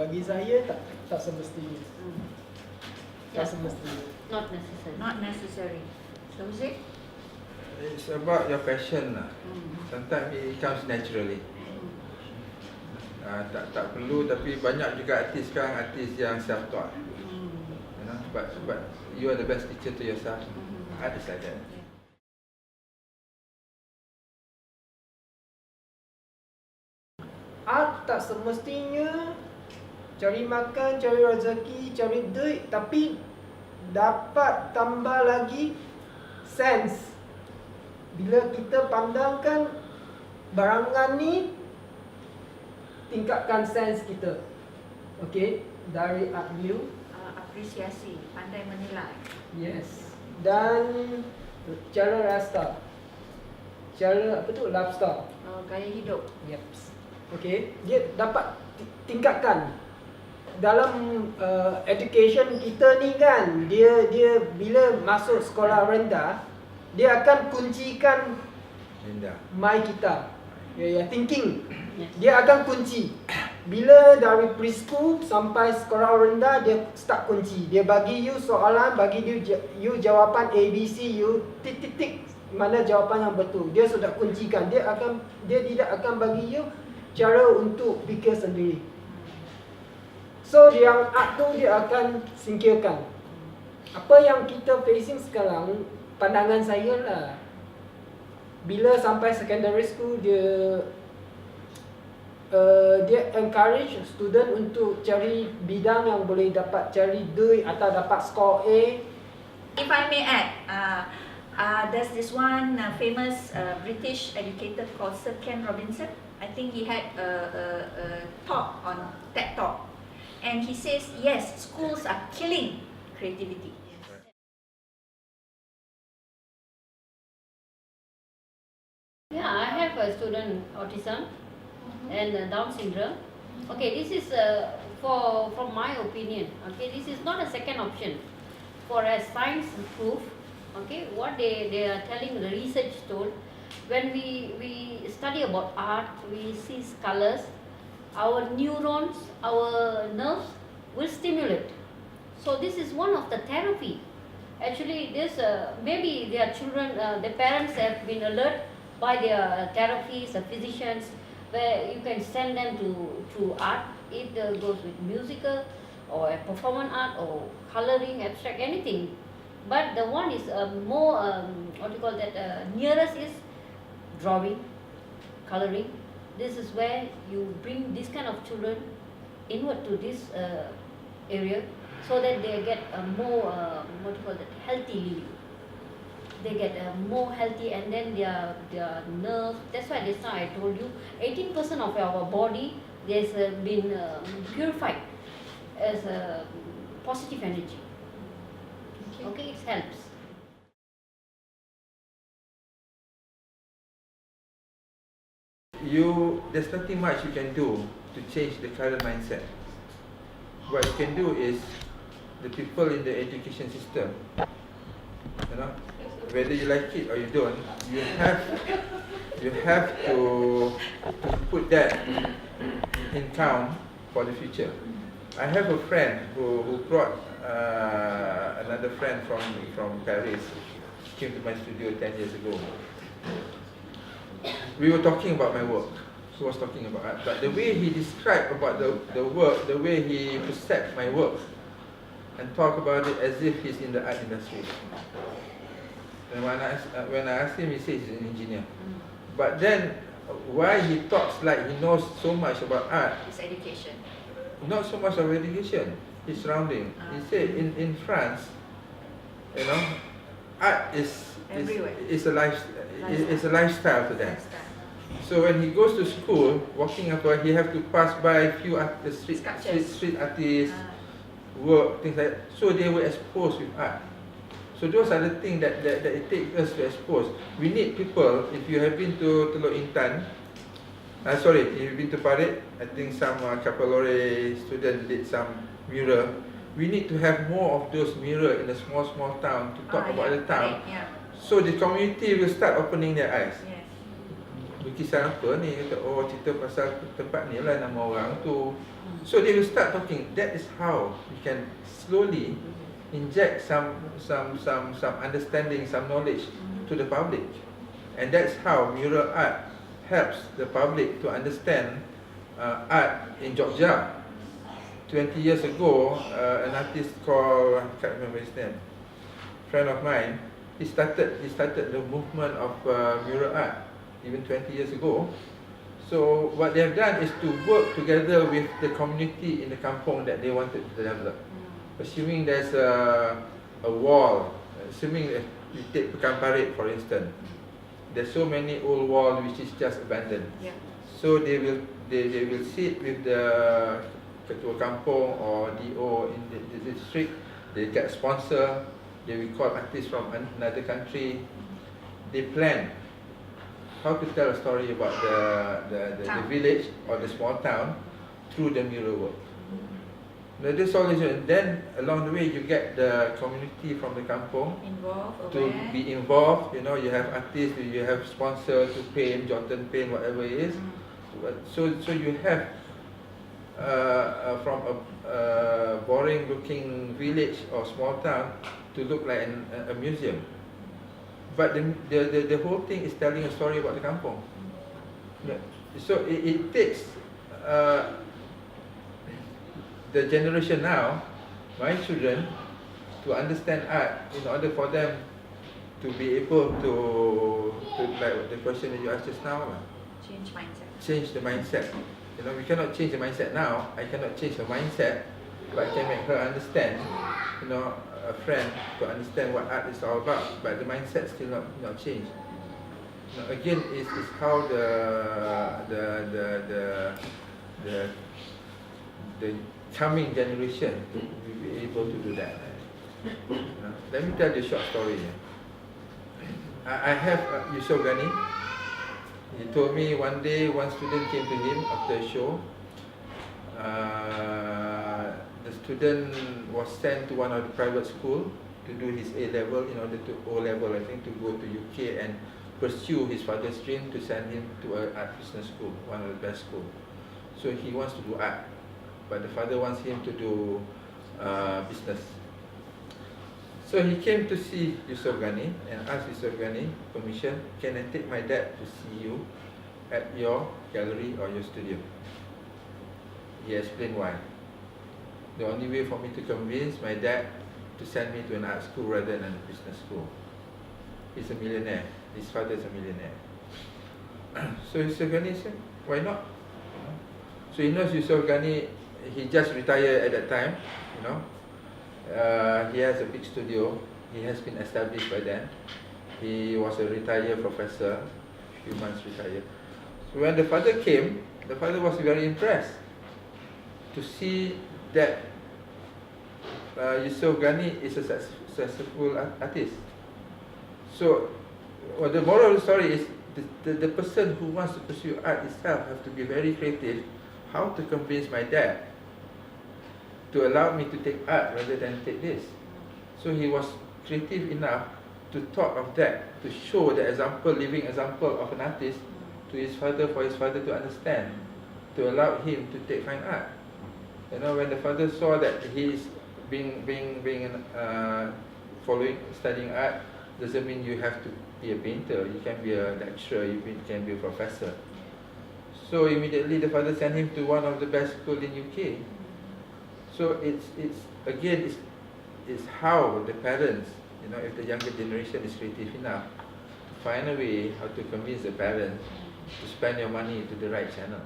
Bagi saya tak semestinya. Tak semestinya. Not necessary. Not necessary. So is it? It's about your passion lah. Sometimes it comes naturally. Tak perlu, tapi banyak juga artis sekarang, artis yang self-taught. You know, but you are the best teacher to yourself. Art is like that. Art tak semestinya cari makan, cari rezeki, cari duit, tapi dapat tambah lagi sense. Bila kita pandangkan barangan ni, tingkatkan sense kita. Okey, dari art view. Apresiasi, pandai menilai. Yes. Dan cara rasa. Cara apa tu? Lifestyle. Gaya hidup. Yep. Okey, dia dapat tingkatkan. Dalam education kita ni kan, dia bila masuk sekolah rendah, dia akan kuncikan mind kita. Thinking. Dia akan kunci. Bila dari preschool sampai sekolah rendah, dia start kunci. Dia bagi you soalan, bagi you jawapan ABC, you titik-titik mana jawapan yang betul. Dia sudah kuncikan. Dia tidak akan bagi you cara untuk fikir sendiri. So yang art tu dia akan singkirkan. Apa yang kita facing sekarang, pandangan saya lah, bila sampai secondary school, dia encourage student untuk cari bidang yang boleh dapat cari duit atau dapat score A. If I may add, there's this one famous British educator called Sir Ken Robinson. I think he had a talk on TED Talk, and he says, yes, schools are killing creativity. Yeah, I have a student autism and Down syndrome. Okay, this is from my opinion. Okay, this is not a second option. For as science proof, okay, what they are telling, the research told, when we study about art, we see colors, our neurons, our nerves will stimulate. So this is one of the therapy. Actually, this maybe their children, their parents have been alert by their therapists, the physicians, where you can send them to art. It goes with musical or performance art or coloring, abstract, anything. But the one is more what do you call that? Nearest is drawing, coloring. This is where you bring this kind of children inward to this area, so that they get a more what do you call that? Healthy living. They get more healthy, and then their nerves. That's why this time I told you, 18% of our body there's been purified as a positive energy. Okay, it helps. There's nothing much you can do to change the current mindset. What you can do is, the people in the education system, you know, whether you like it or you don't, you have to put that in count for the future. I have a friend who brought another friend from Paris, came to my studio 10 years ago. We were talking about my work. He was talking about art, but the way he described about the work, the way he perceived my work, and talk about it as if he's in the art industry. And when I asked him, he says he's an engineer. But then, why he talks like he knows so much about art? It's education. Not so much of education, his surrounding. He said in France, you know, art is a lifestyle to them. So when he goes to school, walking up, he have to pass by a few street artists, work, things like that. So they were exposed with art. So those are the things that it takes us to expose. We need people. If you have been to Teluk Intan, if you've been to Parit, I think some Kapalore students did some mural. We need to have more of those murals in a small town to talk about the town. Yeah. So the community will start opening their eyes. Yes. lukisan apa ni? Kata, oh cerita pasal tempat ni lah, nama orang tu. So they will start talking. That is how we can slowly inject some understanding, some knowledge to the public. And that's how mural art helps the public to understand art in Jogja. 20 years ago, an artist called, I can't remember his name, friend of mine, he started the movement of mural art even 20 years ago. So what they have done is to work together with the community in the kampung that they wanted to develop. Assuming there's a wall, assuming that you take Pekan Parit for instance, there's so many old walls which is just abandoned. Yeah. So they will sit with the ketua kampung or DO in the district. They get sponsor. They will call artists from another country. They plan how to tell a story about the village or the small town through the mural work. Now this all is, and then along the way you get the community from the kampung Involved, to be involved. You know, you have artists, you have sponsors to paint, Jordan paint, whatever it is. So you have from a boring looking village or small town to look like a museum. But the whole thing is telling a story about the kampung. So it takes the generation now, my children, to understand art in order for them to be able to like the question that you asked just now, change mindset. change the mindset. You know, we cannot change the mindset now. I cannot change her mindset, but I can make her understand. You know, a friend to understand what art is all about, but the mindset still not changed. Now, again, is how the coming generation will be able to do that. Let me tell you a short story. I have Yusuf Ghani. He told me one day one student came to him after a show. The student was sent to one of the private school to do his A-level in order to O-level, I think, to go to UK and pursue his father's dream to send him to an art business school, one of the best schools. So he wants to do art, but the father wants him to do business. So he came to see Yusuf Ghani and asked Yusuf Ghani permission, can I take my dad to see you at your gallery or your studio? He explained why. The only way for me to convince my dad to send me to an art school rather than a business school. He's a millionaire. His father is a millionaire. So Yusuf Ghani said, why not? So he knows Yusuf Ghani, he just retired at that time, you know. He has a big studio. He has been established by then. He was a retired professor, a few months retired. So when the father came, the father was very impressed to see that Yusuf Ghani is a successful artist. So the moral of the story is the person who wants to pursue art itself have to be very creative. How to convince my dad to allow me to take art rather than take this. So he was creative enough to thought of that, to show the example, living example of an artist to his father, for his father to understand, to allow him to take fine art. You know, when the father saw that he is following, studying art, doesn't mean you have to be a painter. You can be a lecturer, you can be a professor. So immediately the father sent him to one of the best schools in UK. So it's how the parents, you know, if the younger generation is creative enough, to find a way how to convince the parents to spend your money to the right channel.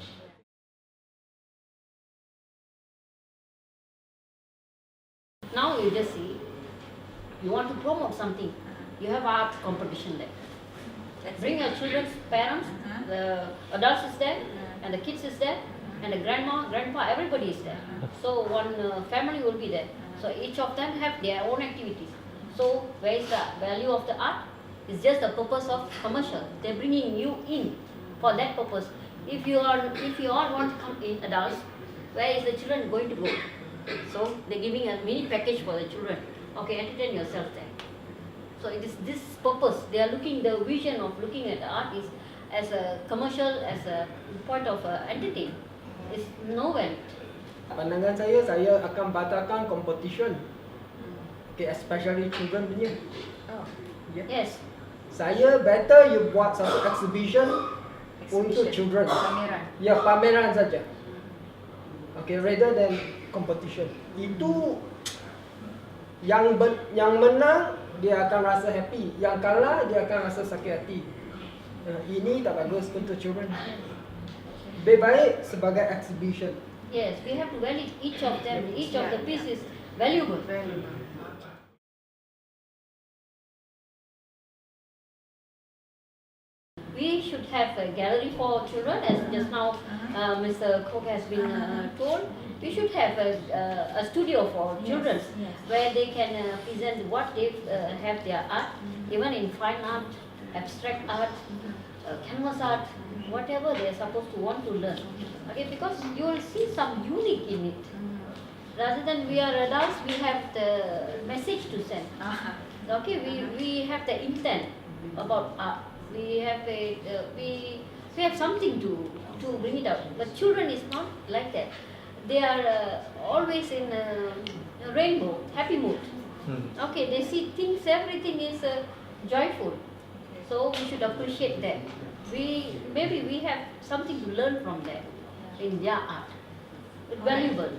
Now you just see, you want to promote something, you have art competition there. Bring your children's parents, the adults is there, and the kids is there, and the grandma, grandpa, everybody is there. So one family will be there. So each of them have their own activities. So where is the value of the art? It's just the purpose of commercial. They're bringing you in for that purpose. If you all want to come in adults, where is the children going to go? So they're giving a mini package for the children. Okay, entertain yourself there. So it is this purpose. They are looking, the vision of looking at the art is, as a commercial, as a point of entertain. It's no value. Pandangan saya akan batalkan competition. Okay, especially children punya. Oh. Yeah. Yes. Saya better you buat satu exhibition untuk children. Pameran. Ya, pameran saja. Okay, rather than competition. Itu yang menang dia akan rasa happy, yang kalah dia akan rasa sakit hati. Ini tak bagus untuk children. Lebih baik sebagai exhibition. Yes, we have to value each of them. Each of the piece is valuable. We should have a gallery for children, as just now Mr. Cook has been told. We should have a studio for children where they can present what they have their art, even in fine art, abstract art, canvas art, whatever they are supposed to want to learn. Okay, because you will see some unique in it. Rather than we are adults, we have the message to send. Okay, we have the intent about art. We have we have something to bring it out. But children is not like that. They are always in a rainbow, happy mood. Okay, they see things, everything is joyful. So we should appreciate that. Maybe we have something to learn from them in their art. It's valuable.